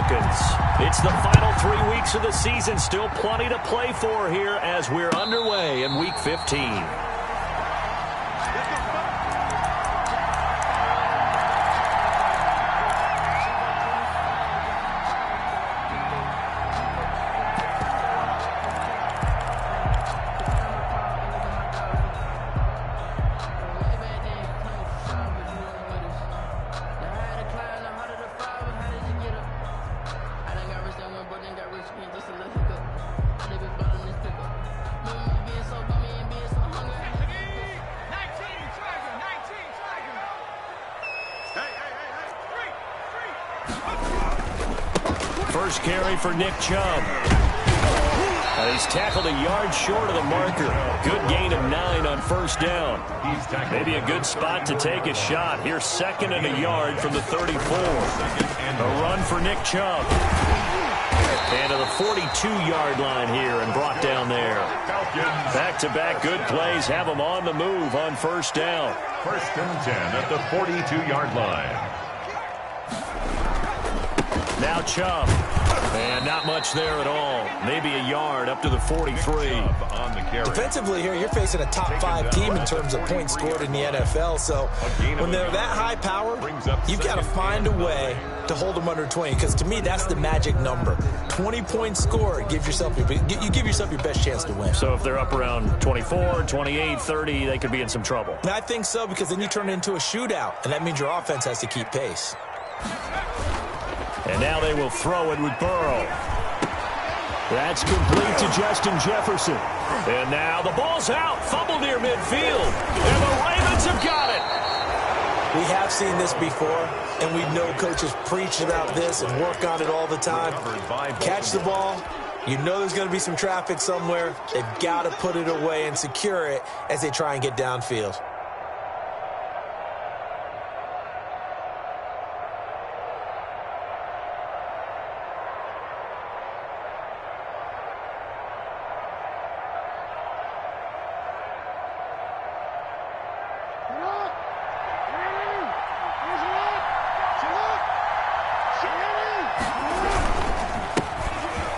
Falcons. It's the final 3 weeks of the season. Still plenty to play for here as we're underway in Week 15. First carry for Nick Chubb. He's tackled a yard short of the marker. Good gain of 9 on first down. Maybe a good spot to take a shot. Here's 2nd and a yard from the 34. A run for Nick Chubb. And to the 42-yard line here and brought down there. Back-to-back good plays have them on the move on first down. 1st and 10 at the 42-yard line. Now Chubb. And not much there at all. Maybe a yard up to the 43. Defensively here, you're facing a top 5 team in terms of points scored in the NFL. So when they're that high power, you've got to find a way to hold them under 20. Because to me, that's the magic number. 20 points scored. You give yourself your best chance to win. So if they're up around 24, 28, 30, they could be in some trouble. And I think so, because then you turn it into a shootout. And that means your offense has to keep pace. And now they will throw it with Burrow. That's complete to Justin Jefferson. And now the ball's out. Fumble near midfield. And the Ravens have got it. We have seen this before, and we know coaches preach about this and work on it all the time. Catch the ball. You know there's going to be some traffic somewhere. They've got to put it away and secure it as they try and get downfield.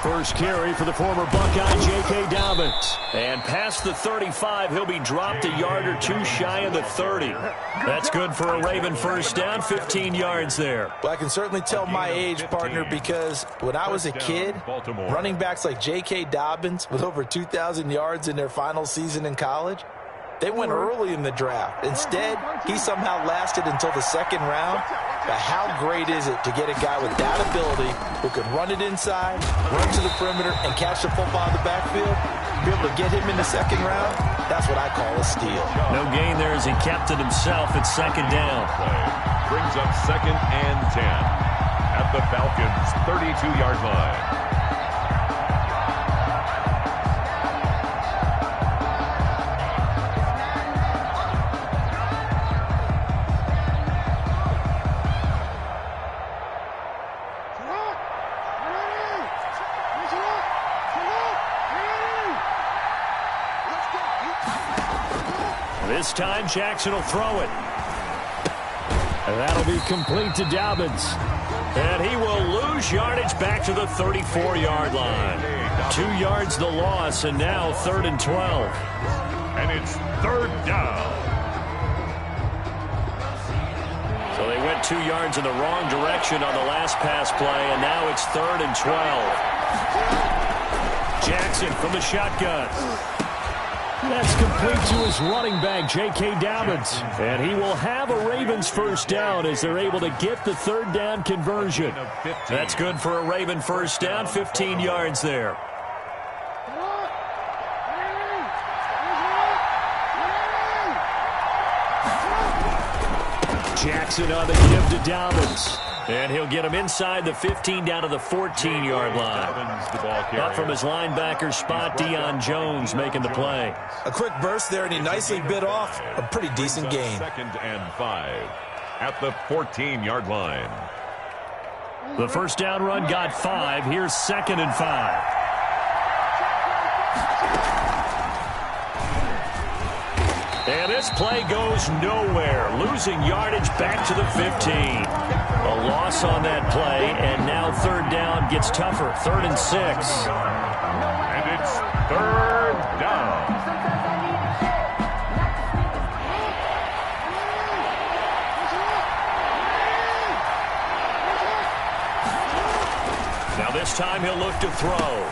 First carry for the former Buckeye, J.K. Dobbins. And past the 35, he'll be dropped a yard or two shy of the 30. That's good for a Raven first down, 15 yards there. Well, I can certainly tell my age, partner, because when I was a kid, running backs like J.K. Dobbins with over 2,000 yards in their final season in college, they went early in the draft. Instead, he somehow lasted until the 2nd round. But how great is it to get a guy with that ability who can run it inside, run to the perimeter, and catch the football in the backfield? Be able to get him in the 2nd round, that's what I call a steal. No gain there as he kept it himself at 2nd down. Brings up 2nd and 10 at the Falcons' 32-yard line. This time, Jackson will throw it. And that'll be complete to Dobbins. And he will lose yardage back to the 34-yard line. 2 yards the loss, and now 3rd and 12. And it's 3rd down. So they went 2 yards in the wrong direction on the last pass play, and now it's 3rd and 12. Jackson from the shotgun. That's complete to his running back, J.K. Dobbins. And he will have a Ravens first down as they're able to get the 3rd down conversion. That's good for a Raven first down, 15 yards there. Jackson on the give to Dobbins. And he'll get him inside the 15 down to the 14-yard line. Up from his linebacker spot, Deion Jones making the play. A quick burst there, and he nicely bit off a pretty decent gain. 2nd and 5 at the 14-yard line. The first down run got 5. Here's 2nd and 5. And this play goes nowhere. Losing yardage back to the 15. A loss on that play, and now 3rd down gets tougher. 3rd and 6. And it's 3rd down. Now this time he'll look to throw.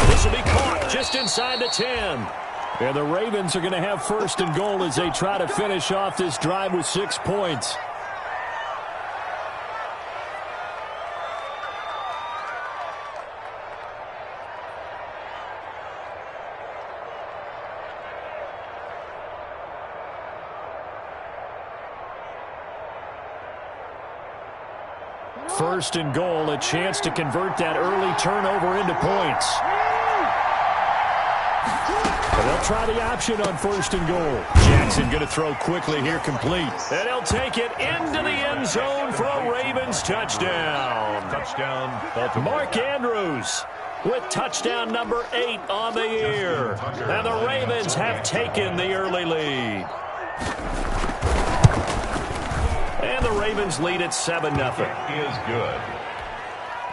This will be caught just inside the 10. And the Ravens are going to have 1st and goal as they try to finish off this drive with 6 points. First and goal, a chance to convert that early turnover into points. And they'll try the option on 1st and goal. Jackson going to throw quickly here, complete. And he'll take it into the end zone for a Ravens touchdown. Touchdown, Baltimore. Mark Andrews with touchdown number 8 on the year. And the Ravens have taken the early lead. And the Ravens lead at 7-0. Is good.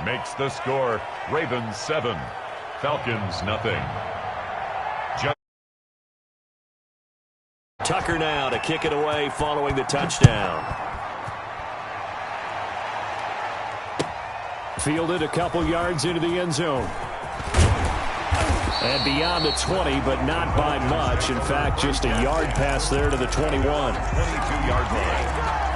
Makes the score Ravens 7, Falcons nothing. Tucker now to kick it away following the touchdown. Fielded a couple yards into the end zone. And beyond the 20, but not by much. In fact, just a yard pass there to the 21. 22-yard line.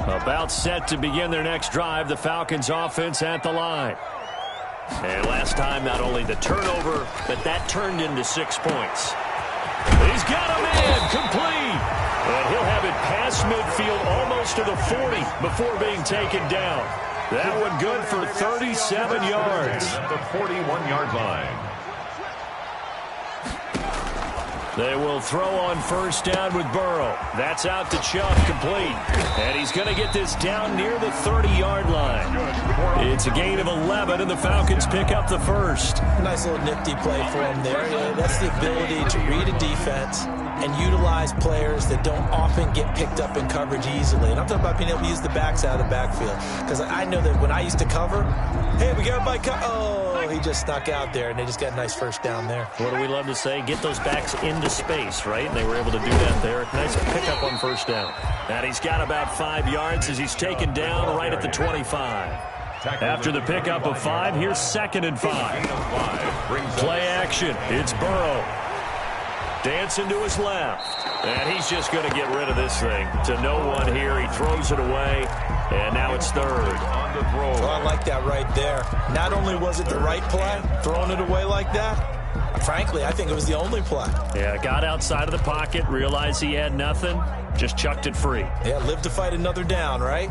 About set to begin their next drive, the Falcons offense at the line. And last time, not only the turnover, but that turned into 6 points. He's got a man, complete. And he'll have it past midfield almost to the 40 before being taken down. That one good for 37 yards. At the 41-yard line. They will throw on 1st down with Burrow. That's out to Chubb, complete. And he's going to get this down near the 30-yard line. It's a gain of 11, and the Falcons pick up the 1st. Nice little nifty play for him there. Yeah, that's the ability to read a defense and utilize players that don't often get picked up in coverage easily. And I'm talking about being able to use the backs out of the backfield. Because I know that when I used to cover, hey, we got my he just snuck out there, and they just got a nice 1st down there. What do we love to say? Get those backs into space, right? And they were able to do that there. Nice pickup on 1st down. And he's got about 5 yards as he's taken down right at the 25. After the pickup of 5, here's 2nd and 5. Play action. It's Burrow. Dancing to his left. And he's just going to get rid of this thing. To no one here. He throws it away. And now it's 3rd. On the throw. Well, I like that right there. Not only was it the right play, throwing it away like that, frankly, I think it was the only play. Yeah, got outside of the pocket, realized he had nothing, just chucked it free. Yeah, live to fight another down, right?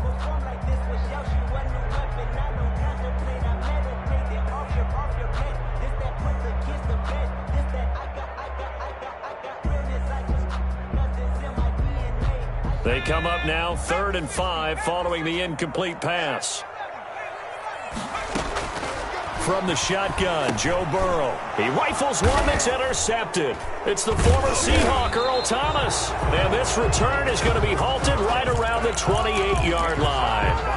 They come up now, 3rd and 5, following the incomplete pass. From the shotgun, Joe Burrow. He rifles one that's intercepted. It's the former Seahawk, Earl Thomas. And this return is going to be halted right around the 28-yard line.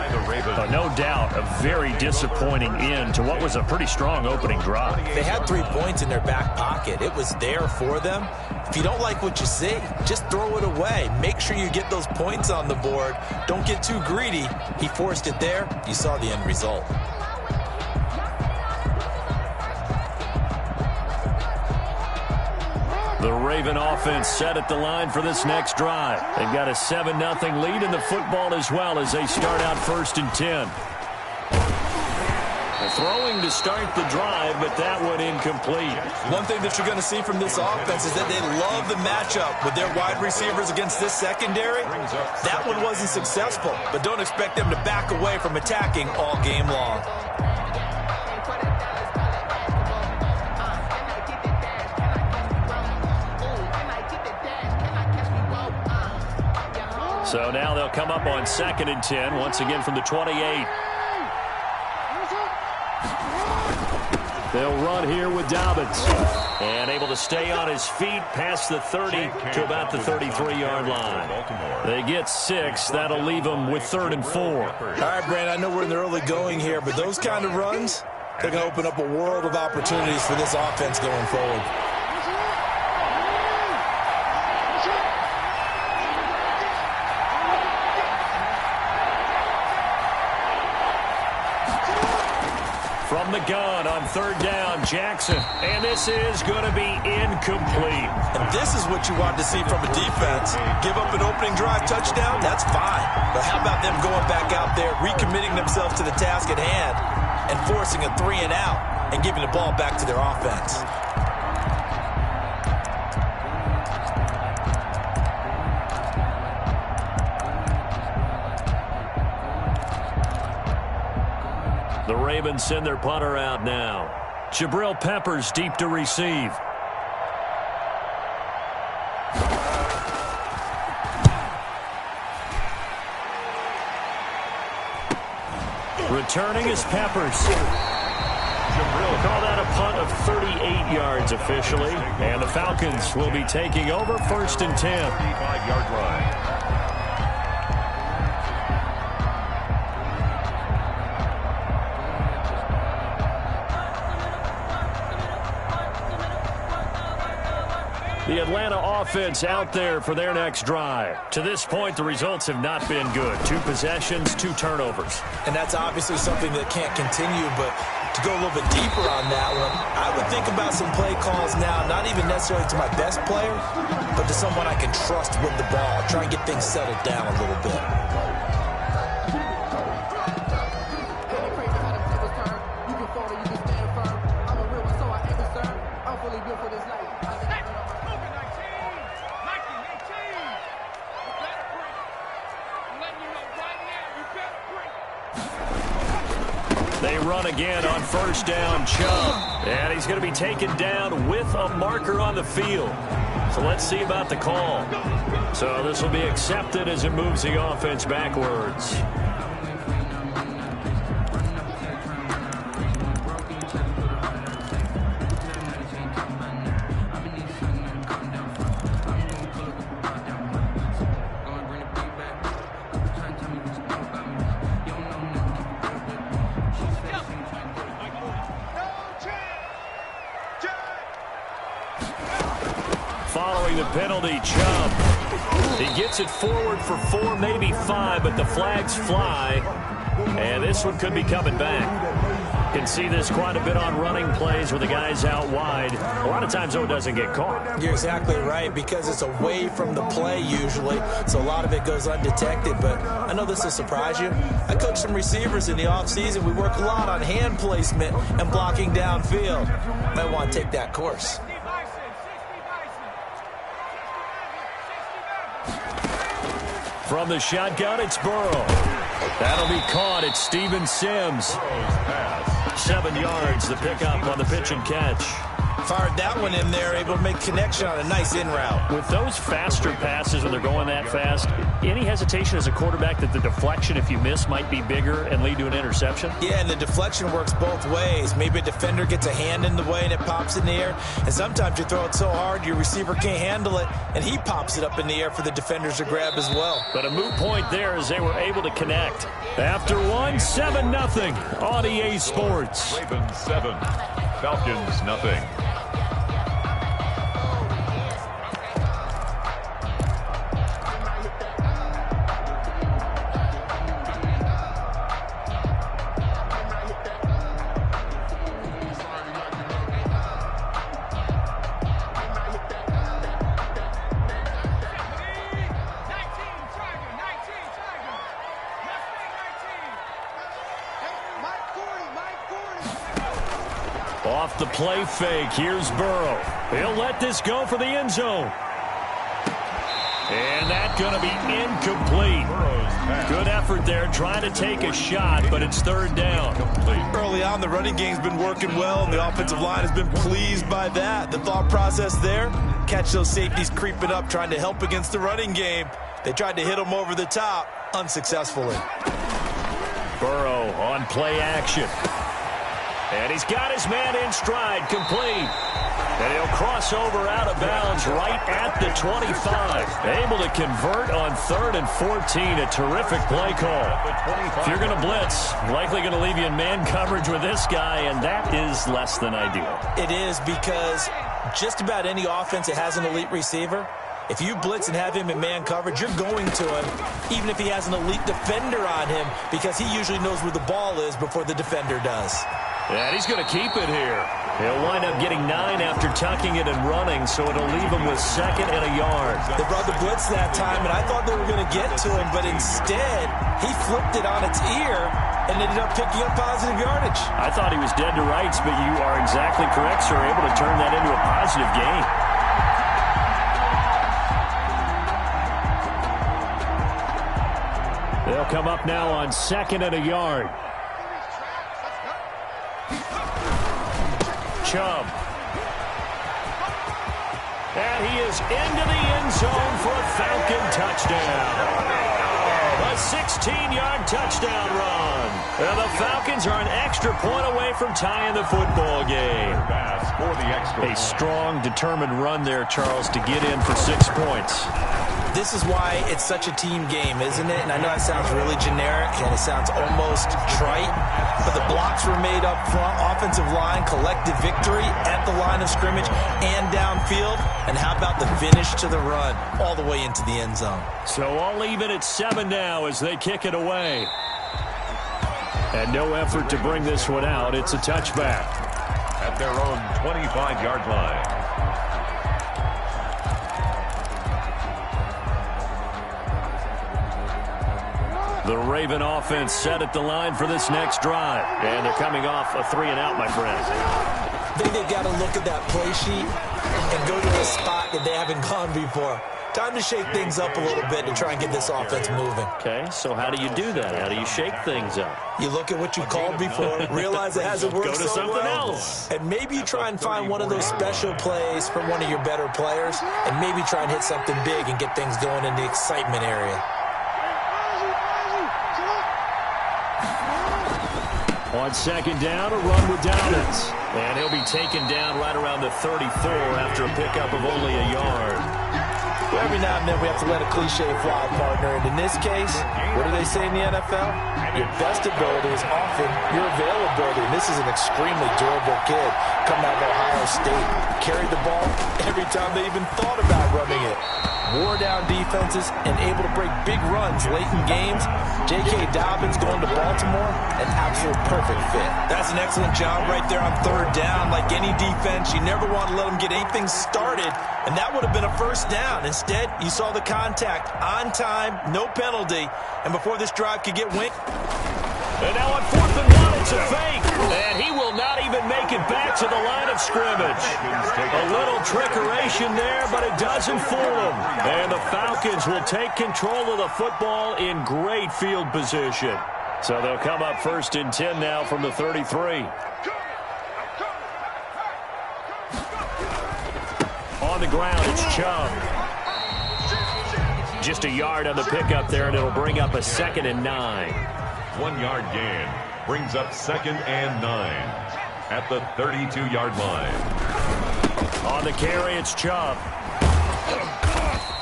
No doubt, a very disappointing end to what was a pretty strong opening drive. They had 3 points in their back pocket. It was there for them. If you don't like what you see, just throw it away. Make sure you get those points on the board. Don't get too greedy. He forced it there. You saw the end result. The Raven offense set at the line for this next drive. They've got a 7-0 lead in the football as well as they start out 1st and 10. Throwing to start the drive, but that one incomplete. One thing that you're going to see from this offense is that they love the matchup with their wide receivers against this secondary. That one wasn't successful, but don't expect them to back away from attacking all game long. So now they'll come up on 2nd and 10, once again from the 28. They'll run here with Dobbins. And able to stay on his feet past the 30 to about the 33-yard line. They get 6. That'll leave them with 3rd and 4. All right, Brandon, I know we're in the early going here, but those kind of runs, they're going to open up a world of opportunities for this offense going forward. From the gun on 3rd down, Jackson. And this is going to be incomplete. And this is what you want to see from a defense. Give up an opening drive touchdown, that's fine. But how about them going back out there, recommitting themselves to the task at hand, and forcing a 3-and-out and giving the ball back to their offense? The Ravens send their punter out now. Jabril Peppers deep to receive. Returning is Peppers. Jabril call that a punt of 38 yards officially. And the Falcons will be taking over 1st and 10. 35-yard line. The Atlanta offense out there for their next drive. To this point, the results have not been good. 2 possessions, 2 turnovers. And that's obviously something that can't continue, but to go a little bit deeper on that one, I would think about some play calls now, not even necessarily to my best player, but to someone I can trust with the ball. Try and get things settled down a little bit. They run again on 1st down, Chubb. And he's going to be taken down with a marker on the field. So let's see about the call. So this will be accepted as it moves the offense backwards. Following the penalty, Chubb. He gets it forward for 4, maybe 5, but the flags fly. And this one could be coming back. You can see this quite a bit on running plays where the guy's out wide. A lot of times, though, it doesn't get caught. You're exactly right, because it's away from the play usually, so a lot of it goes undetected. But I know this will surprise you. I coach some receivers in the offseason. We work a lot on hand placement and blocking downfield. Might want to take that course. From the shotgun, it's Burrow. That'll be caught. It's Steven Sims. 7 yards, the pickup on the pitch and catch. Fired that one in there, able to make connection on a nice in route. With those faster passes when they're going that fast, any hesitation as a quarterback that the deflection, if you miss, might be bigger and lead to an interception? Yeah, and the deflection works both ways. Maybe a defender gets a hand in the way and it pops in the air. And sometimes you throw it so hard your receiver can't handle it, and he pops it up in the air for the defenders to grab as well. But a moot point there as they were able to connect. After one, 7-0 on EA Sports. Ravens 7, Falcons nothing. Off the play fake, here's Burrow. He'll let this go for the end zone. And that's going to be incomplete. Good effort there, trying to take a shot, but it's 3rd down. Early on, the running game's been working well, and the offensive line has been pleased by that. The thought process there, catch those safeties creeping up, trying to help against the running game. They tried to hit him over the top, unsuccessfully. Burrow on play action. And he's got his man in stride, complete. And he'll cross over out of bounds right at the 25. Able to convert on 3rd and 14. A terrific play call. If you're going to blitz, likely going to leave you in man coverage with this guy, and that is less than ideal. It is, because just about any offense that has an elite receiver, if you blitz and have him in man coverage, you're going to him, even if he has an elite defender on him, because he usually knows where the ball is before the defender does. And he's going to keep it here. He'll wind up getting 9 after tucking it and running, so it'll leave him with 2nd and a yard. They brought the blitz that time, and I thought they were going to get to him, but instead, he flipped it on its ear and ended up picking up positive yardage. I thought he was dead to rights, but you are exactly correct, sir. Able to turn that into a positive gain. They'll come up now on 2nd and a yard. Chubb. And he is into the end zone for a Falcon touchdown. A 16-yard touchdown run. And the Falcons are an extra point away from tying the football game. A strong, determined run there, Charles, to get in for 6 points. This is why it's such a team game, isn't it? And I know it sounds really generic and it sounds almost trite, but the blocks were made up front, offensive line, collective victory at the line of scrimmage and downfield. And how about the finish to the run all the way into the end zone? So all even at 7 now as they kick it away. And no effort to bring this one out. It's a touchback. At their own 25-yard line. The Raven offense set at the line for this next drive. And they're coming off a 3-and-out, my friend. I think they've got to look at that play sheet and go to a spot that they haven't gone before. Time to shake things up a little bit to try and get this offense moving. Okay, so how do you do that? How do you shake things up? You look at what you called before, realize it hasn't worked Go to so something well, else. and maybe you try and find one of those special plays from one of your better players, and maybe try and hit something big and get things going in the excitement area. On 2nd down, a run with Dobbins. And he'll be taken down right around the 34 after a pickup of only a yard. Well, every now and then we have to let a cliche fly, partner. And in this case, what do they say in the NFL? Your best ability is often your availability. And this is an extremely durable kid coming out of Ohio State. Carried the ball every time they even thought about running it. Wore down defenses and able to break big runs late in games. J.K. Dobbins going to Baltimore, an absolute perfect fit. That's an excellent job right there on 3rd down. Like any defense, you never want to let them get anything started, and that would have been a 1st down. Instead, you saw the contact on time, no penalty, and before this drive could get went. And now on 4th and 1, it's a fake. And he will not even make it back to the line of scrimmage. A little trickeration there, but it doesn't fool him. And the Falcons will take control of the football in great field position. So they'll come up 1st and 10 now from the 33. On the ground, it's Chubb. Just a yard on the pickup there, and it'll bring up a 2nd and 9. 1-yard gain brings up 2nd and 9 at the 32-yard line. On the carry, it's Chubb.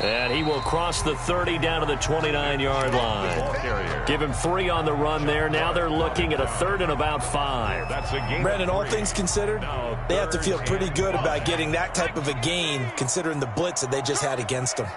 And he will cross the 30 down to the 29-yard line. Give him 3 on the run there. Now they're looking at a 3rd and about 5. That's a gain. Brandon, all things considered, they have to feel pretty good about getting that type of a gain considering the blitz that they just had against them.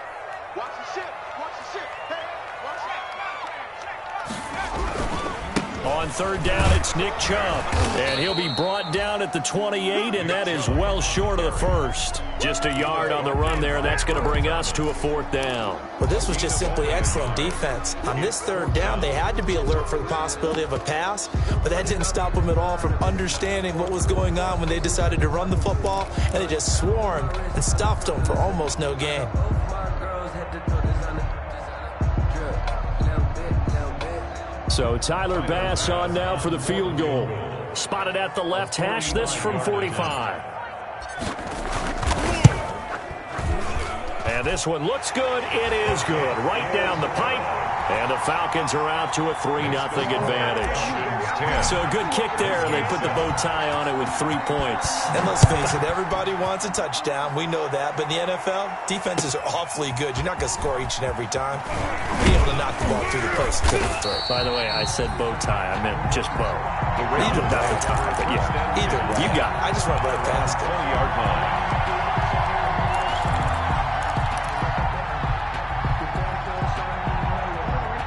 On 3rd down, it's Nick Chubb. And he'll be brought down at the 28, and that is well short of the 1st. Just a yard on the run there, and that's going to bring us to a 4th down. Well, this was just simply excellent defense. On this 3rd down, they had to be alert for the possibility of a pass, but that didn't stop them at all from understanding what was going on when they decided to run the football, and they just swarmed and stuffed them for almost no gain. So Tyler Bass on now for the field goal. Spotted at the left hash, this from 45. And And this one looks good. It is good. Right down the pipe. And the Falcons are out to a 3-0 advantage. So a good kick there, and they put the bow tie on it with 3 points. And let's face it, everybody wants a touchdown. We know that. But in the NFL, defenses are awfully good. You're not going to score each and every time. Be able to knock the ball through the post to the throat. By the way, I said bow tie. I meant just bow. Either not the tie, but yeah. Either way. You got it. I just went right past it. 20-yard line.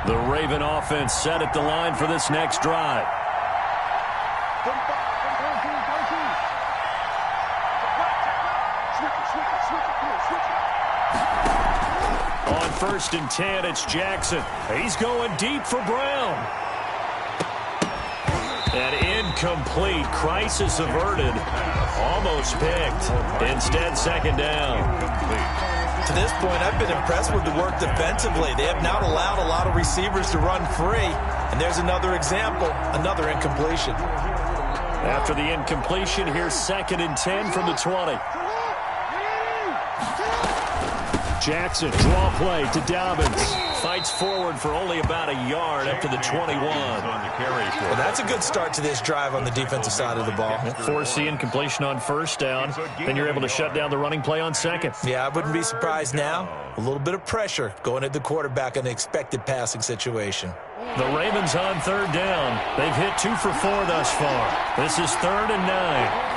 The Raven offense set at the line for this next drive. On 1st and 10, it's Jackson. He's going deep for Brown. And incomplete. Crisis averted. Almost picked. Instead, 2nd down. To this point, I've been impressed with the work defensively. They have not allowed a lot of receivers to run free. And there's another example, another incompletion. After the incompletion, here's 2nd and 10 from the 20. Jackson, draw play to Dobbins. Fights forward for only about a yard up to the 21. Well, that's a good start to this drive on the defensive side of the ball. Force the incompletion on 1st down. Then you're able to shut down the running play on 2nd. Yeah, I wouldn't be surprised now. A little bit of pressure going at the quarterback in an expected passing situation. The Ravens on 3rd down. They've hit 2 for 4 thus far. This is 3rd and 9.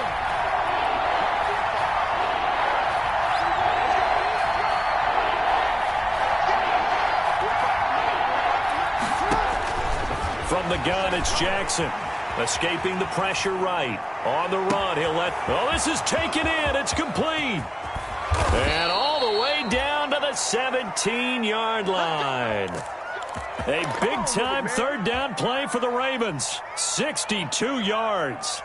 From the gun, it's Jackson. Escaping the pressure right. On the run, he'll let... Oh, this is taken in. It's complete. And all the way down to the 17-yard line. A big-time 3rd down play for the Ravens. 62 yards.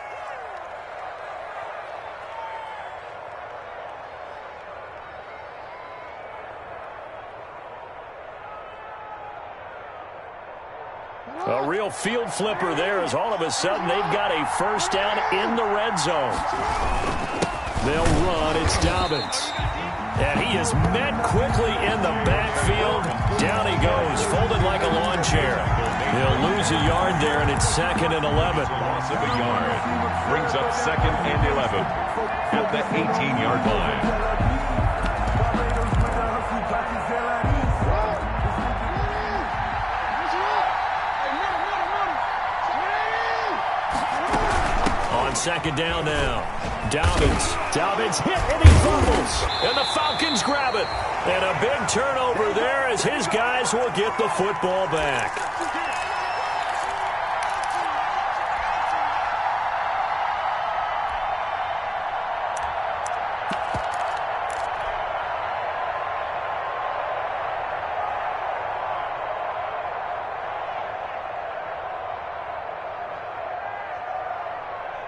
A real field flipper there as all of a sudden they've got a 1st down in the red zone. They'll run. It's Dobbins. And he is met quickly in the backfield. Down he goes, folded like a lawn chair. He'll lose a yard there, and it's 2nd and 11. Loss of a yard. Brings up 2nd and 11 at the 18-yard line. On 2nd down now. Dobbins hit and he fumbles. And the Falcons grab it. And a big turnover there as his guys will get the football back.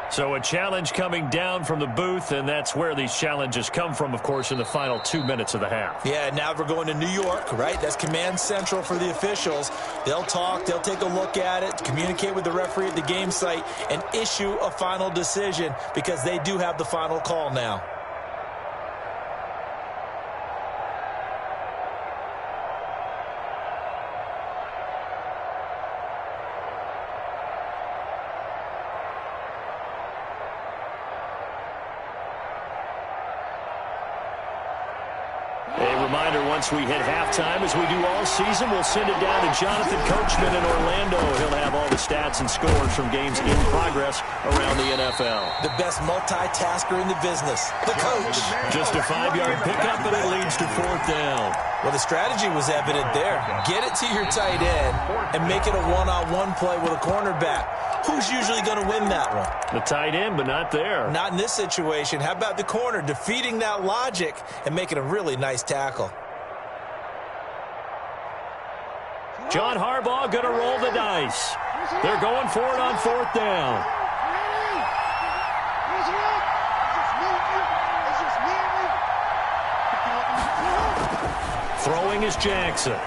So a challenge coming down from the booth, and that's where these challenges come from, of course, in the final 2 minutes of the half. Yeah, now we're going to New York, right? That's command central for the officials. They'll talk, they'll take a look at it, communicate with the referee at the game site, and issue a final decision because they do have the final call now. Once we hit halftime, as we do all season, we'll send it down to Jonathan Coachman in Orlando. He'll have all the stats and scores from games in progress around the NFL. The best multitasker in the business, the coach. Just a 5-yard pickup, and it leads to 4th down. Well, the strategy was evident there. Get it to your tight end and make it a one-on-one play with a cornerback. Who's usually going to win that one? The tight end, but not there. Not in this situation. How about the corner defeating that logic and making a really nice tackle? John Harbaugh going to roll the dice. They're going for it on 4th down. Throwing is Jackson.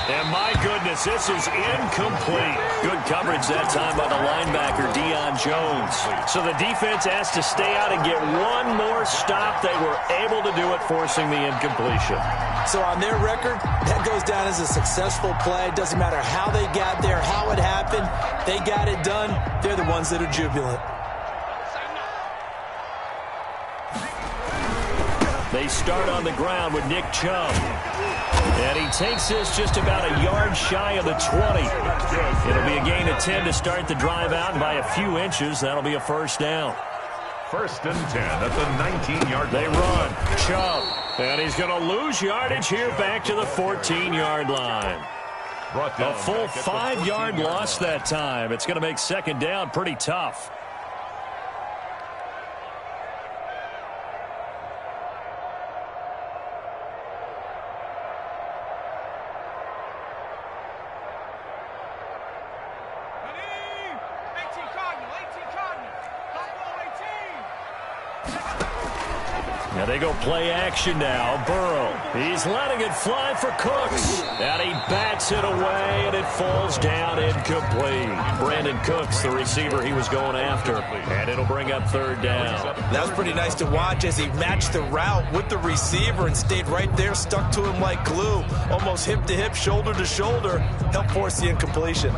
And my goodness, this is incomplete. Good coverage that time by the linebacker, Deion Jones. So the defense has to stay out and get one more stop. They were able to do it, forcing the incompletion. So on their record, that goes down as a successful play. It doesn't matter how they got there, how it happened. They got it done. They're the ones that are jubilant. They start on the ground with Nick Chubb. And he takes this just about a yard shy of the 20. It'll be a gain of 10 to start the drive out, and by a few inches, that'll be a first down. 1st and 10 at the 19-yard line. They run. Chubb. And he's going to lose yardage here back to the 14-yard line. A full 5-yard loss that time. It's going to make second down pretty tough. Now they go play action now. Burrow. He's letting it fly for Cooks. And he bats it away, and it falls down incomplete. Brandon Cooks, the receiver he was going after. And it'll bring up third down. That was pretty nice to watch as he matched the route with the receiver and stayed right there, stuck to him like glue. Almost hip to hip, shoulder to shoulder. Helped force the incompletion.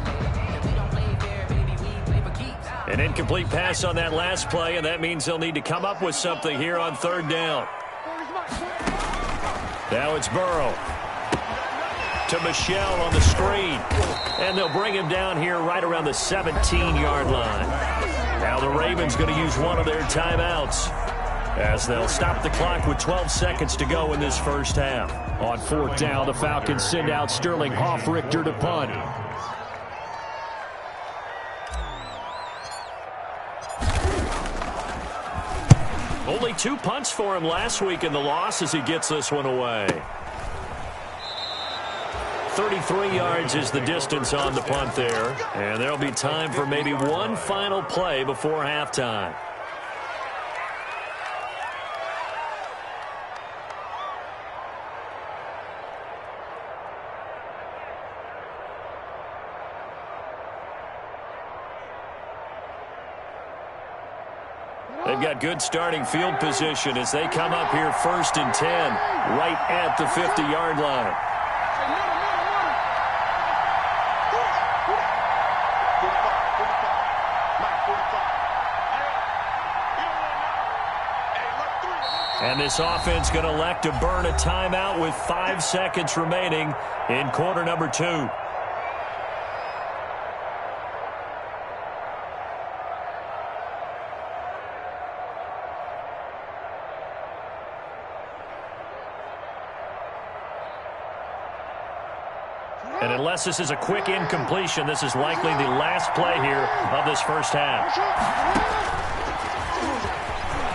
An incomplete pass on that last play, and that means they'll need to come up with something here on third down. Now it's Burrow to Michelle on the screen. And they'll bring him down here right around the 17-yard line. Now the Ravens going to use one of their timeouts as they'll stop the clock with 12 seconds to go in this first half. On fourth down, the Falcons send out Sterling Hoffrichter to punt. Only 2 punts for him last week in the loss as he gets this one away. 33 yards is the distance on the punt there. And there'll be time for maybe one final play before halftime. They've got good starting field position as they come up here 1st and 10, right at the 50-yard line. And this offense going to elect to burn a timeout with 5 seconds remaining in quarter number 2. And unless this is a quick incompletion, this is likely the last play here of this first half.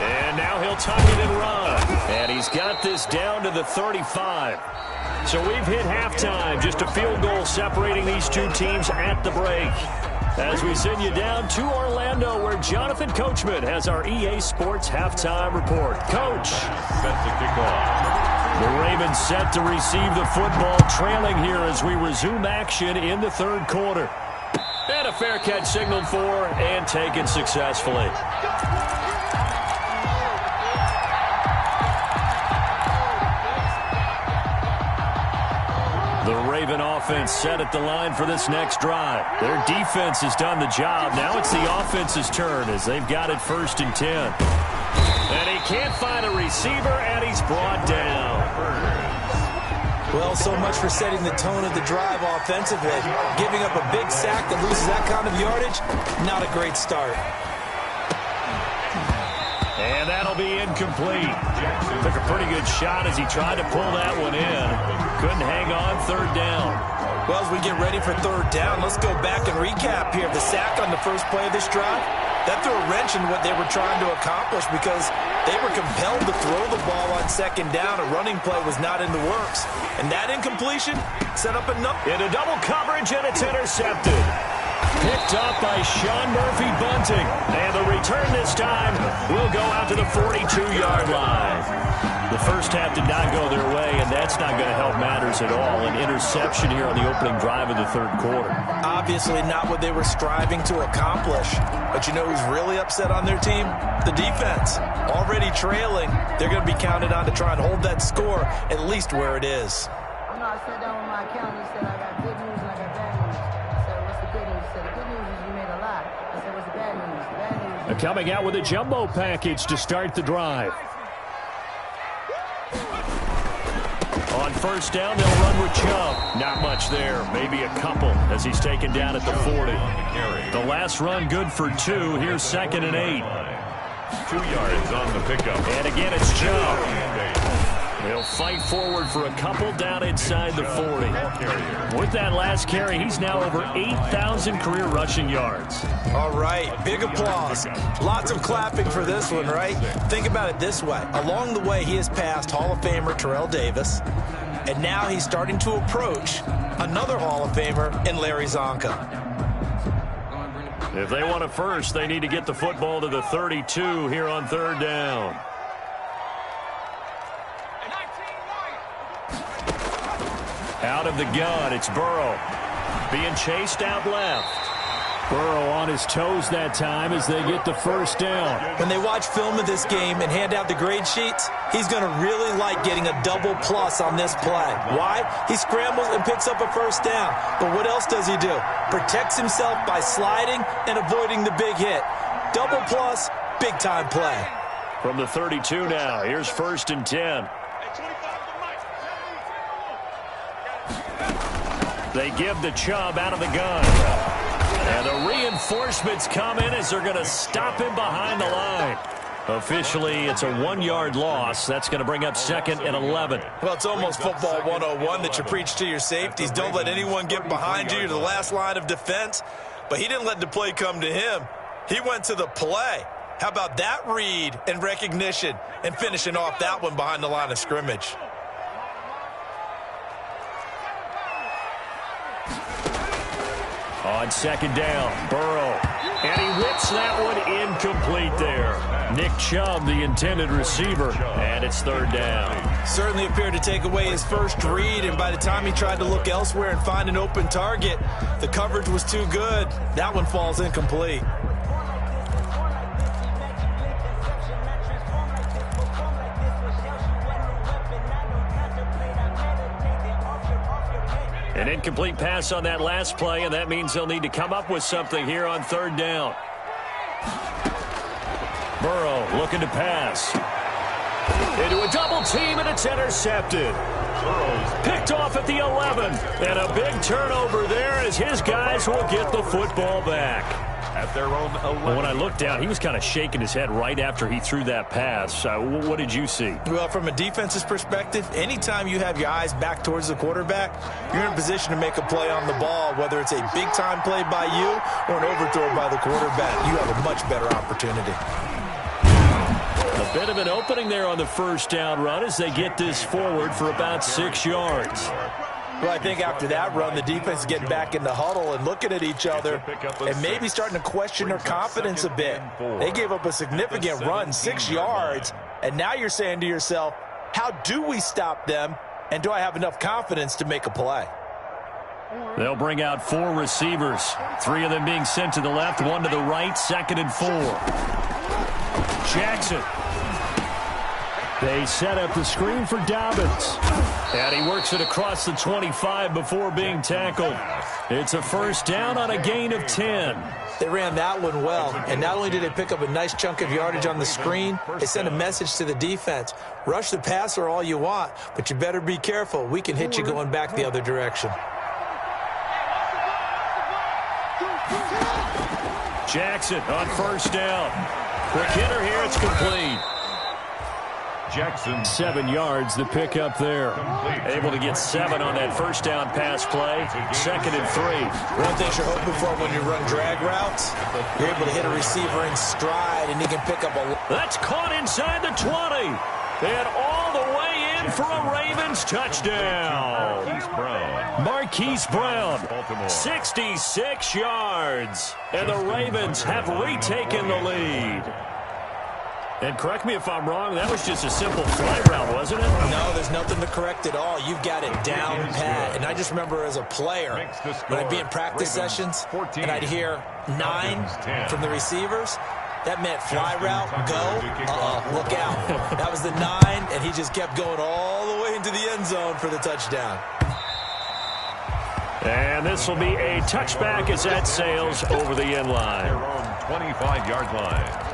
And now he'll tuck it and run. And he's got this down to the 35. So we've hit halftime. Just a field goal separating these two teams at the break. As we send you down to Orlando, where Jonathan Coachman has our EA Sports halftime report. Coach. Set to kick off. The Ravens set to receive the football, trailing here as we resume action in the third quarter. And a fair catch signaled for and taken successfully. The Raven offense set at the line for this next drive. Their defense has done the job. Now it's the offense's turn as they've got it 1st and 10. And he can't find a receiver, and he's brought down. Well, so much for setting the tone of the drive offensively. Giving up a big sack that loses that kind of yardage, not a great start. And that'll be incomplete. Took a pretty good shot as he tried to pull that one in. Couldn't hang on, third down. Well, as we get ready for third down, let's go back and recap here. The sack on the first play of this drive, that threw a wrench in what they were trying to accomplish because they were compelled to throw the ball on second down. A running play was not in the works. And that incompletion set up enough. Into double coverage, and it's intercepted. Picked up by Sean Murphy-Bunting. And the return this time will go out to the 42-yard line. The first half did not go their way, and that's not going to help matters at all. An interception here on the opening drive of the third quarter. Obviously not what they were striving to accomplish. But you know who's really upset on their team? The defense. Already trailing, they're going to be counted on to try and hold that score at least where it is. I sat down with my accountant. He said, I got good news and I got bad news. I said, what's the good news? He said, the good news is you made a lot. I said, what's the bad news? The bad news is... Coming out with a jumbo package to start the drive. On first down, they'll run with Chubb. Not much there. Maybe a couple as he's taken down at the 40. The last run good for 2. Here's 2nd and 8. 2 yards on the pickup. And again, it's Chubb. They'll fight forward for a couple down inside the 40. With that last carry, he's now over 8,000 career rushing yards. All right, big applause. Lots of clapping for this one, right? Think about it this way. Along the way, he has passed Hall of Famer Terrell Davis, and now he's starting to approach another Hall of Famer in Larry Zonka. If they want a first, they need to get the football to the 32 here on third down. Out of the gun, it's Burrow. Being chased out left. Burrow on his toes that time as they get the first down. When they watch film of this game and hand out the grade sheets, he's going to really like getting a double plus on this play. Why? He scrambles and picks up a first down. But what else does he do? Protects himself by sliding and avoiding the big hit. Double plus, big time play. From the 32 now, here's 1st and 10. They give the Chubb out of the gun. And the reinforcements come in as they're going to stop him behind the line. Officially, it's a 1-yard loss. That's going to bring up 2nd and 11. Well, it's almost football 101 that you preach to your safeties. Don't let anyone get behind you. You're the last line of defense. But he didn't let the play come to him. He went to the play. How about that read and recognition and finishing off that one behind the line of scrimmage? On 2nd down, Burrow. And he whips that one incomplete there. Nick Chubb, the intended receiver. And it's 3rd down. Certainly appeared to take away his first read, and by the time he tried to look elsewhere and find an open target, the coverage was too good. That one falls incomplete. An incomplete pass on that last play, and that means they'll need to come up with something here on 3rd down. Burrow looking to pass. Into a double team, and it's intercepted. Picked off at the 11. And a big turnover there as his guys will get the football back. At their own 11. Well, when I looked down, he was kind of shaking his head right after he threw that pass. What did you see? Well, from a defense's perspective, anytime you have your eyes back towards the quarterback, you're in a position to make a play on the ball, whether it's a big-time play by you or an overthrow by the quarterback. You have a much better opportunity. A bit of an opening there on the first down run as they get this forward for about 6 yards. Well, I think after that run, the defense is getting back in the huddle and looking at each other and maybe starting to question their confidence a bit. They gave up a significant run, 6 yards, and now you're saying to yourself, how do we stop them, and do I have enough confidence to make a play? They'll bring out 4 receivers, 3 of them being sent to the left, 1 to the right, 2nd and 4. Jackson. They set up the screen for Dobbins. And he works it across the 25 before being tackled. It's a first down on a gain of 10. They ran that one well, and not only did they pick up a nice chunk of yardage on the screen, they sent a message to the defense. Rush the passer all you want, but you better be careful. We can hit you going back the other direction. Jackson on first down. Quick hitter here, it's complete. Jackson. 7 yards, the pickup there. Able to get 7 on that first down pass play. 2nd and 3. One thing you're hoping for when you run drag routes, you're able to hit a receiver in stride, and he can pick up a... That's caught inside the 20. And all the way in for a Ravens touchdown. Marquise Brown, 66 yards. And the Ravens have retaken the lead. And correct me if I'm wrong, that was just a simple fly route, wasn't it? No, there's nothing to correct at all. You've got it down pat. And I just remember as a player, when I'd be in practice sessions, and I'd hear 9 from the receivers, that meant fly route, go, look out. That was the 9, and he just kept going all the way into the end zone for the touchdown. And this will be a touchback as that sails over the end line. Their own 25-yard line.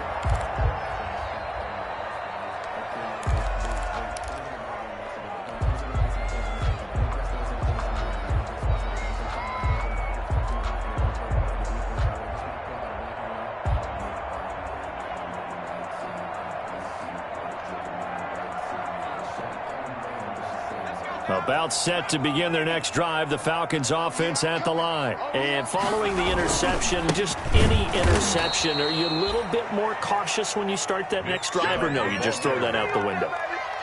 About set to begin their next drive, the Falcons offense at the line. And following the interception, just any interception, are you a little bit more cautious when you start that next drive, or no, you just throw that out the window?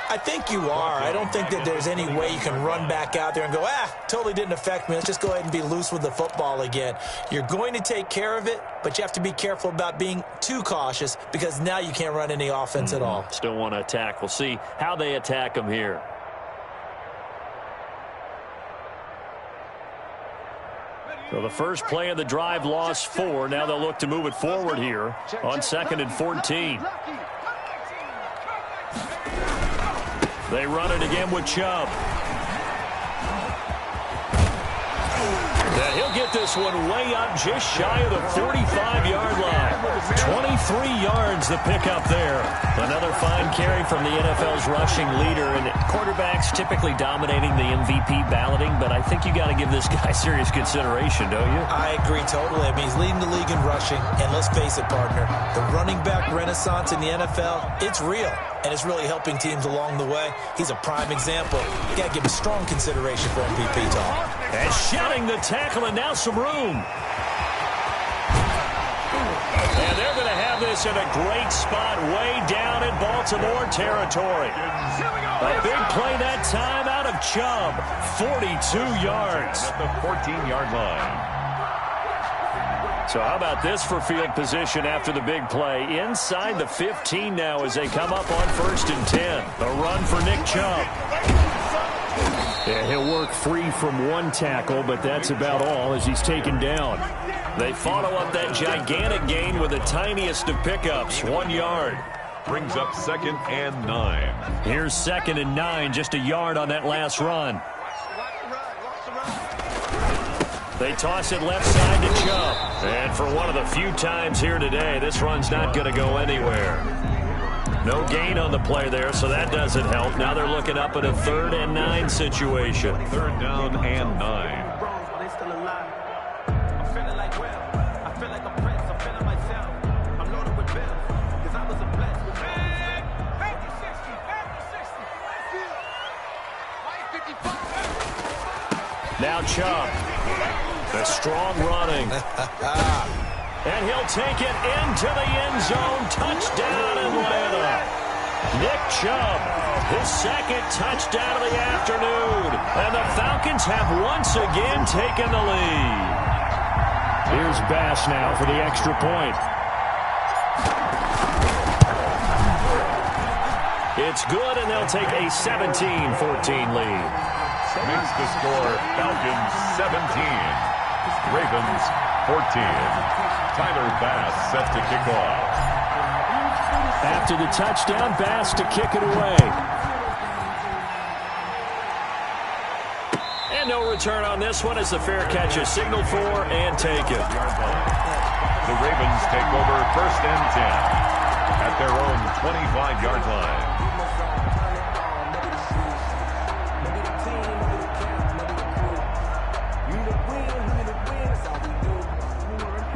I think you are. I don't think that there's any way you can run back out there and go, totally didn't affect me. Let's just go ahead and be loose with the football again. You're going to take care of it, but you have to be careful about being too cautious because now you can't run any offense at all. Still want to attack. We'll see how they attack them here. So the first play of the drive lost 4. Now they'll look to move it forward here on 2nd and 14. They run it again with Chubb. Yeah, he'll get this one way up just shy of the 45-yard line. 23 yards the pickup there. Another fine carry from the NFL's rushing leader. And quarterbacks typically dominating the MVP balloting, but I think you got to give this guy serious consideration, don't you? I agree totally. I mean, he's leading the league in rushing. And let's face it, partner, the running back renaissance in the NFL, it's real. And it's really helping teams along the way. He's a prime example. You got to give him strong consideration for MVP talk. And shedding the tackle, and now some room. And they're going to have this in a great spot way down in Baltimore territory. A big play that time out of Chubb. 42 yards. At the 14-yard line. So how about this for field position after the big play? Inside the 15 now as they come up on 1st and 10. A run for Nick Chubb. Yeah, he'll work free from one tackle, but that's about all as he's taken down. They follow up that gigantic gain with the tiniest of pickups, 1 yard. Brings up 2nd and 9. Here's 2nd and 9, just a yard on that last run. They toss it left side to Chubb. And for one of the few times here today, this run's not going to go anywhere. No gain on the play there, so that doesn't help. Now they're looking up at a 3rd and 9 situation. 3rd down and 9. Now Chubb. The strong running. And he'll take it into the end zone. Touchdown Atlanta. Nick Chubb, his 2nd touchdown of the afternoon. And the Falcons have once again taken the lead. Here's Bass now for the extra point. It's good, and they'll take a 17-14 lead. Makes the score Falcons 17. Ravens 14. Tyler Bass set to kick off. After the touchdown, Bass to kick it away. And no return on this one as the fair catch is signaled for and taken. The Ravens take over 1st and 10 at their own 25-yard line.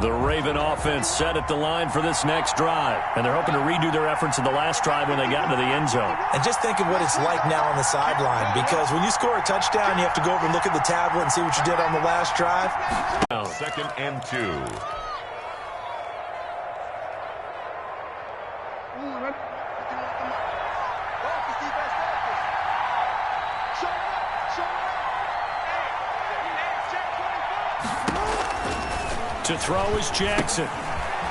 The Raven offense set at the line for this next drive. And they're hoping to redo their efforts in the last drive when they got into the end zone. And just think of what it's like now on the sideline. Because when you score a touchdown, you have to go over and look at the tablet and see what you did on the last drive. 2nd and 2. To throw is Jackson.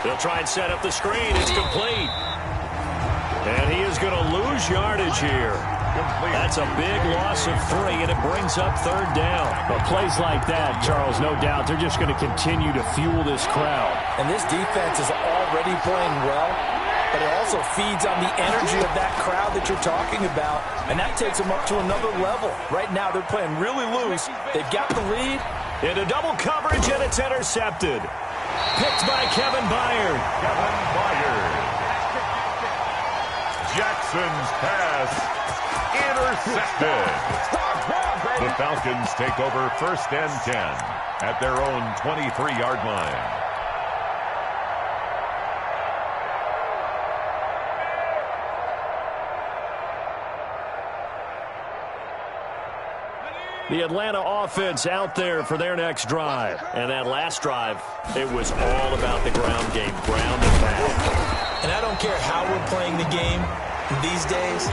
They'll try and set up the screen. It's complete. And he is going to lose yardage here. That's a big loss of 3, and it brings up 3rd down. But plays like that, Charles, no doubt, they're just going to continue to fuel this crowd. And this defense is already playing well, but it also feeds on the energy of that crowd that you're talking about, and that takes them up to another level. Right now, they're playing really loose. They've got the lead. Into double coverage, and it's intercepted. Picked by Kevin Byard. Kevin Byard. Jackson's pass intercepted. The Falcons take over 1st and 10 at their own 23-yard line. The Atlanta offense out there for their next drive. And that last drive, it was all about the ground game, ground and pound. And I don't care how we're playing the game these days,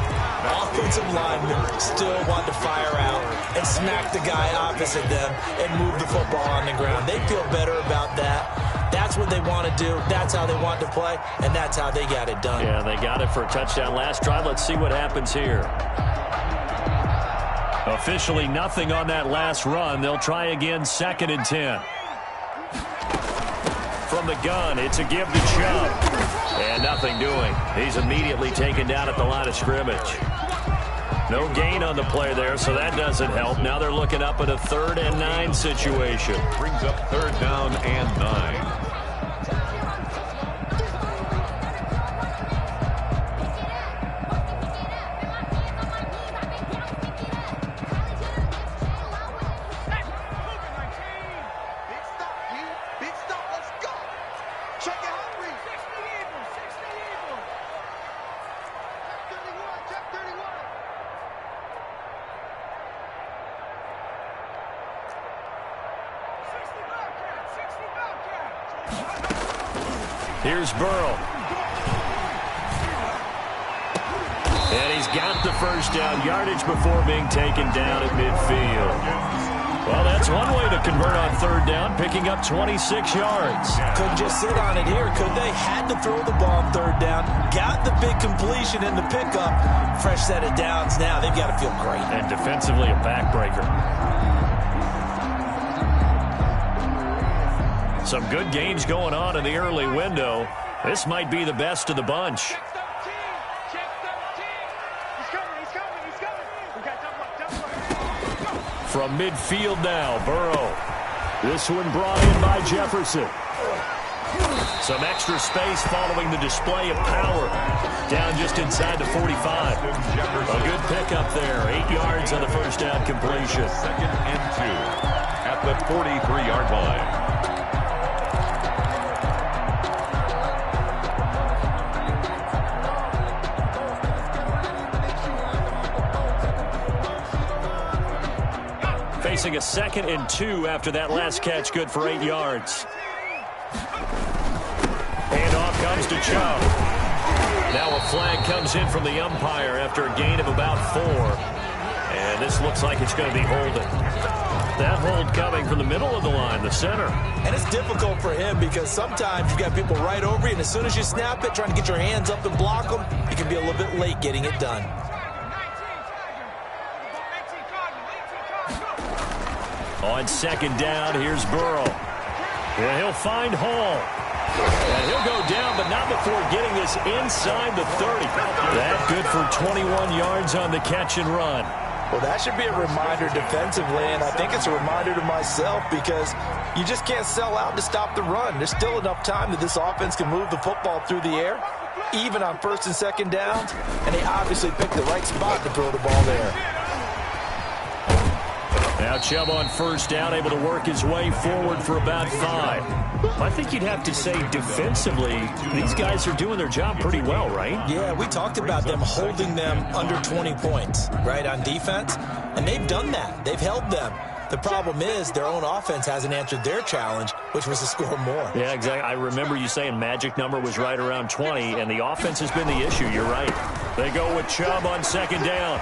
offensive linemen still want to fire out and smack the guy opposite them and move the football on the ground. They feel better about that. That's what they want to do. That's how they want to play, and that's how they got it done. Yeah, they got it for a touchdown last drive. Let's see what happens here. Officially nothing on that last run. They'll try again, 2nd and 10. From the gun, it's a give to Chubb. And nothing doing. He's immediately taken down at the line of scrimmage. No gain on the play there, so that doesn't help. Now they're looking up at a 3rd and 9 situation. Brings up 3rd down and 9. Here's Burrow. And he's got the 1st down yardage before being taken down at midfield. Well, that's one way to convert on 3rd down, picking up 26 yards. Couldn't just sit on it here, could they? Had to throw the ball on 3rd down. Got the big completion in the pickup. Fresh set of downs now. They've got to feel great. And defensively, a backbreaker. Some good games going on in the early window. This might be the best of the bunch. From midfield now, Burrow. This one brought in by Jefferson. Some extra space following the display of power. Down just inside the 45. A good pickup there. 8 yards on the 1st down completion. 2nd and 2 at the 43-yard line. Facing a 2nd and 2 after that last catch, good for 8 yards. And off comes to Chubb. Now a flag comes in from the umpire after a gain of about 4. And this looks like it's going to be holding. That hold coming from the middle of the line, the center. And it's difficult for him because sometimes you've got people right over you, and as soon as you snap it, trying to get your hands up and block them, you can be a little bit late getting it done. On 2nd down, here's Burrow. Yeah, he'll find Hall. And he'll go down, but not before getting this inside the 30. That good for 21 yards on the catch and run. Well, that should be a reminder defensively, and I think it's a reminder to myself because you just can't sell out to stop the run. There's still enough time that this offense can move the football through the air, even on 1st and 2nd downs, and they obviously picked the right spot to throw the ball there. Now Chubb on 1st down, able to work his way forward for about 5. I think you'd have to say defensively, these guys are doing their job pretty well, right? Yeah, we talked about them holding them under 20 points, right, on defense, and they've done that. They've held them. The problem is their own offense hasn't answered their challenge, which was to score more. Yeah, exactly. I remember you saying magic number was right around 20, and the offense has been the issue. You're right. They go with Chubb on 2nd down.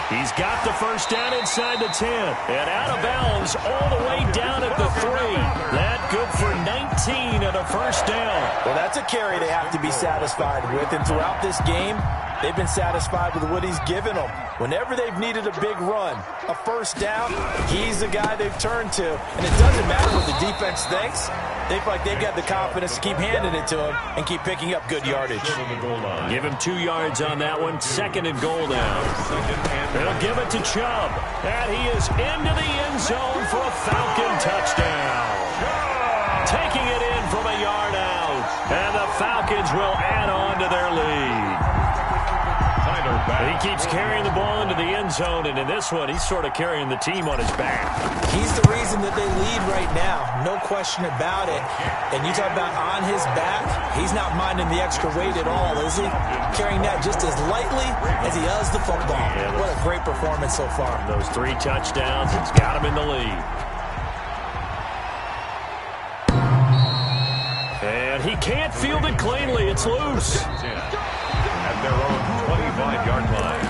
He's got the 1st down inside the 10. And out of bounds all the way down at the 3. That good for 17 and a first down. Well, that's a carry they have to be satisfied with, and throughout this game, they've been satisfied with what he's given them. Whenever they've needed a big run, a first down, he's the guy they've turned to. And it doesn't matter what the defense thinks. They feel like they've got the confidence to keep handing it to him and keep picking up good yardage. Give him 2 yards on that one. 2nd and goal now. They'll give it to Chubb. And he is into the end zone for a Falcon touchdown. Taking it in from a yard out. And the Falcons will add on to their lead. He keeps carrying the ball into the end zone, and in this one, he's sort of carrying the team on his back. He's the reason that they lead right now, no question about it. And you talk about on his back, he's not minding the extra weight at all, is he? Carrying that just as lightly as he does the football. Yeah, what a great performance so far. Those 3 touchdowns, it's got him in the lead. And he can't field it cleanly. It's loose. At their own 25-yard line.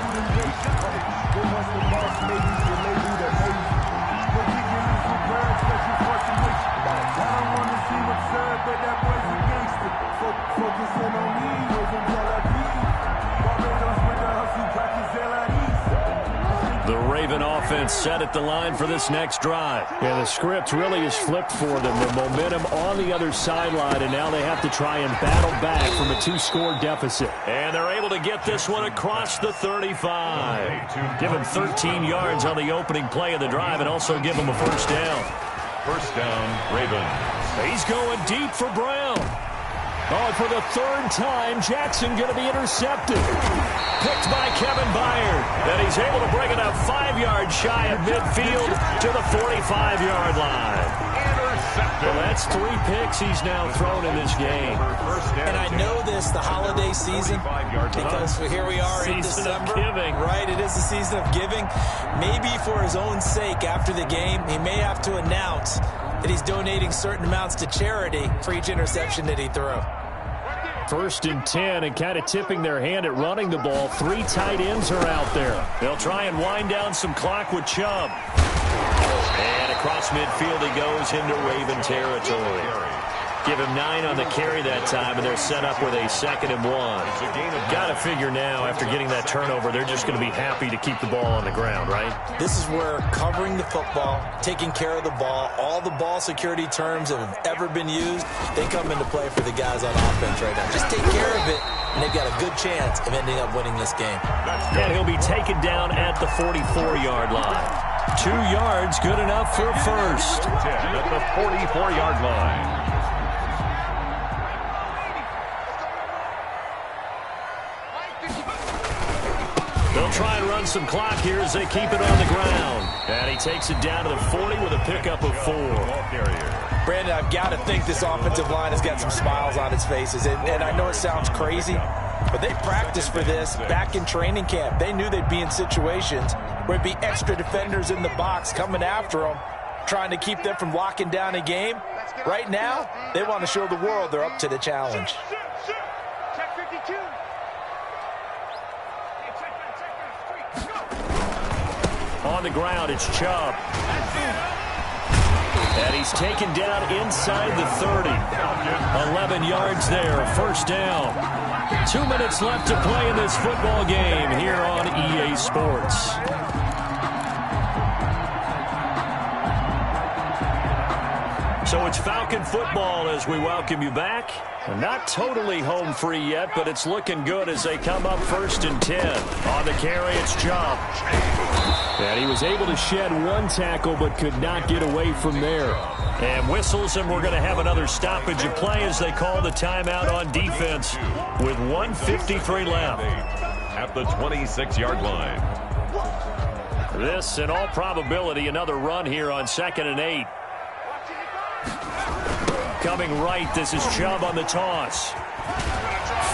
The Raven offense set at the line for this next drive. Yeah, the script really is flipped for them. The momentum on the other sideline, and now they have to try and battle back from a 2-score deficit. And they're able to get this one across the 35. Give him 13 yards on the opening play of the drive and also give him a first down. First down, Ravens. He's going deep for Brown. Oh, for the 3rd time, Jackson going to be intercepted. Picked by Kevin Byard. And he's able to bring it up 5 yards shy of midfield to the 45-yard line. Well, that's 3 picks he's now thrown in this game. And I know this, the holiday season, because here we are in December. Right, it is the season of giving. Maybe for his own sake after the game, he may have to announce that he's donating certain amounts to charity for each interception that he threw. 1st and 10, and kind of tipping their hand at running the ball. 3 tight ends are out there. They'll try and wind down some clock with Chubb. And across midfield he goes into Raven territory. Give him 9 on the carry that time, and they're set up with a 2nd and 1. Got to figure now, after getting that turnover, they're just going to be happy to keep the ball on the ground, right? This is where covering the football, taking care of the ball, all the ball security terms that have ever been used, they come into play for the guys on offense right now. Just take care of it, and they've got a good chance of ending up winning this game. And he'll be taken down at the 44-yard line. 2 yards, good enough for a first. At the 44-yard line. They'll try and run some clock here as they keep it on the ground. And he takes it down to the 40 with a pickup of 4. Brandon, I've got to think this offensive line has got some smiles on its faces. And I know it sounds crazy, but they practiced for this back in training camp. They knew they'd be in situations where it'd be extra defenders in the box coming after them, trying to keep them from locking down a game. Right now, they want to show the world they're up to the challenge. On the ground, it's Chubb. And he's taken down inside the 30. 11 yards there, first down. 2 minutes left to play in this football game here on EA Sports. So it's Falcon football as we welcome you back. Not totally home free yet, but it's looking good as they come up 1st and 10. On the carry, it's Chubb. And he was able to shed 1 tackle but could not get away from there. And whistles, and we're going to have another stoppage of play as they call the timeout on defense with 1:53 left. At the 26-yard line. This, in all probability, another run here on 2nd and 8. Coming right, this is Chubb on the toss.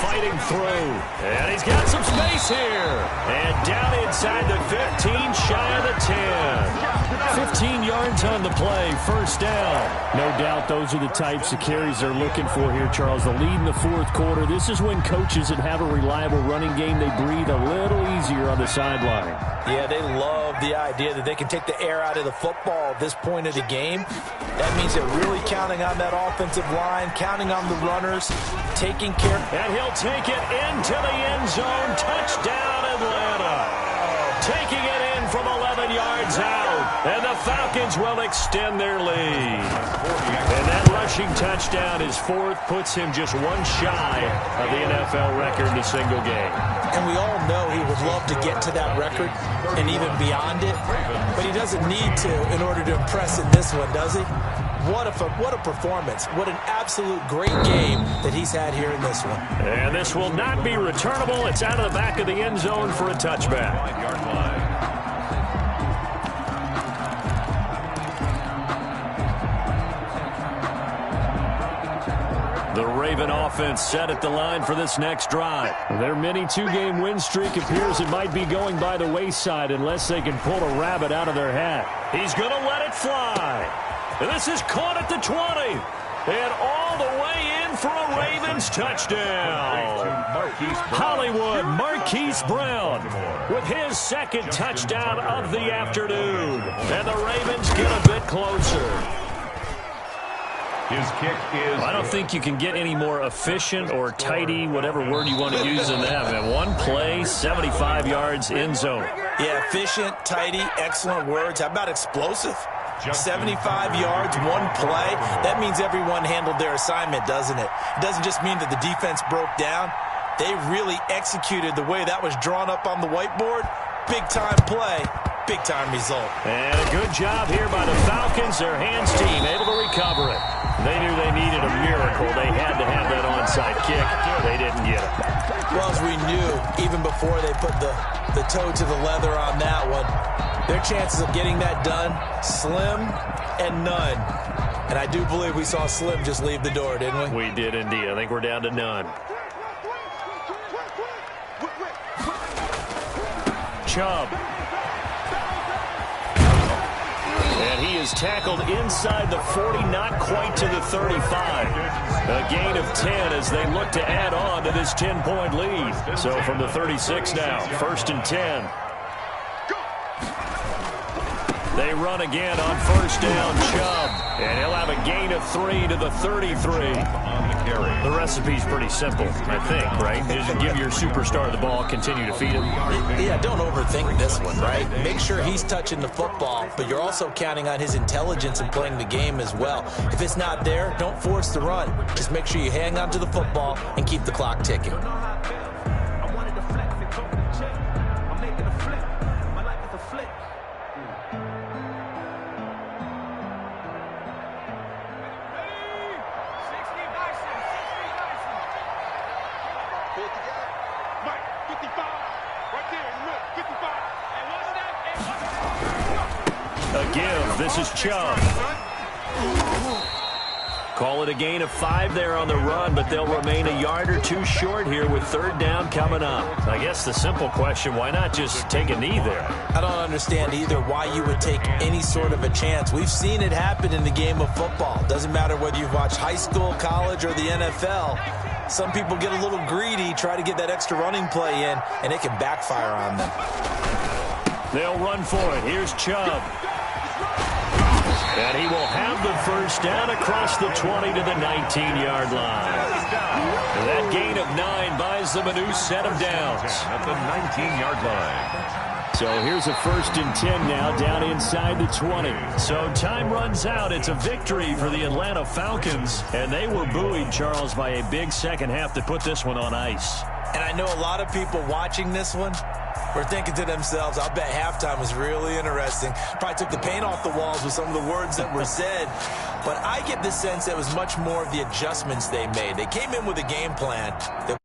Fighting through. And he's got some space here. And down inside the 15, shy of the 10. 15 yards on the play, first down. No doubt those are the types of carries they're looking for here, Charles. The lead in the fourth quarter. This is when coaches that have a reliable running game, they breathe a little easier on the sideline. Yeah, they love the idea that they can take the air out of the football at this point of the game. That means they're really counting on that offensive line, counting on the runners, taking care. And he'll take it into the end zone. Touchdown, Atlanta. Taking it in from 11 yards out. And the Falcons will extend their lead. And that rushing touchdown, his fourth, puts him just one shy of the NFL record in a single game. And we all know he would love to get to that record and even beyond it. But he doesn't need to in order to impress in this one, does he? What a performance. What an absolute great game that he's had here in this one. And this will not be returnable. It's out of the back of the end zone for a touchback. The Raven offense set at the line for this next drive. Their mini two-game win streak appears it might be going by the wayside unless they can pull a rabbit out of their hat. He's going to let it fly. And this is caught at the 20. And all the way in for a Ravens touchdown. Hollywood Marquise Brown with his second touchdown of the afternoon. And the Ravens get a bit closer. His kick is... I don't think you can get any more efficient or tidy, whatever word you want to use in that. Man, one play, 75 yards, end zone. Yeah, efficient, tidy, excellent words. How about explosive? 75 yards, one play. That means everyone handled their assignment, doesn't it? It doesn't just mean that the defense broke down. They really executed the way that was drawn up on the whiteboard. Big-time play, big-time result. And a good job here by the Falcons. Their hands team able to recover it. They knew they needed a miracle. They had to have that onside kick. They didn't get it. Well, as we knew, even before they put the toe to the leather on that one, their chances of getting that done, slim and none. And I do believe we saw Slim just leave the door, didn't we? We did indeed. I think we're down to none. Chubb. And he is tackled inside the 40, not quite to the 35. A gain of 10 as they look to add on to this 10-point lead. So from the 36 now, 1st and 10. They run again on first down, Chubb. And he'll have a gain of 3 to the 33. The recipe's pretty simple, I think, right? Just give your superstar the ball, continue to feed him. Yeah, don't overthink this one, right? Make sure he's touching the football, but you're also counting on his intelligence in playing the game as well. If it's not there, don't force the run. Just make sure you hang on to the football and keep the clock ticking. A give. This is Chubb. Call it a gain of 5 there on the run, but they'll remain a yard or two short here with third down coming up. I guess the simple question, why not just take a knee there? I don't understand either why you would take any sort of a chance. We've seen it happen in the game of football. Doesn't matter whether you've watched high school, college, or the NFL. Some people get a little greedy, try to get that extra running play in, and it can backfire on them. They'll run for it. Here's Chubb. And he will have the first down across the 20 to the 19-yard line. And that gain of 9 buys them a new set of downs. At the 19-yard line. So here's a 1st and 10 now down inside the 20. So time runs out. It's a victory for the Atlanta Falcons. And they were buoyed, Charles, by a big second half to put this one on ice. And I know a lot of people watching this one were thinking to themselves, I'll bet halftime was really interesting. Probably took the paint off the walls with some of the words that were said. But I get the sense that it was much more of the adjustments they made. They came in with a game plan that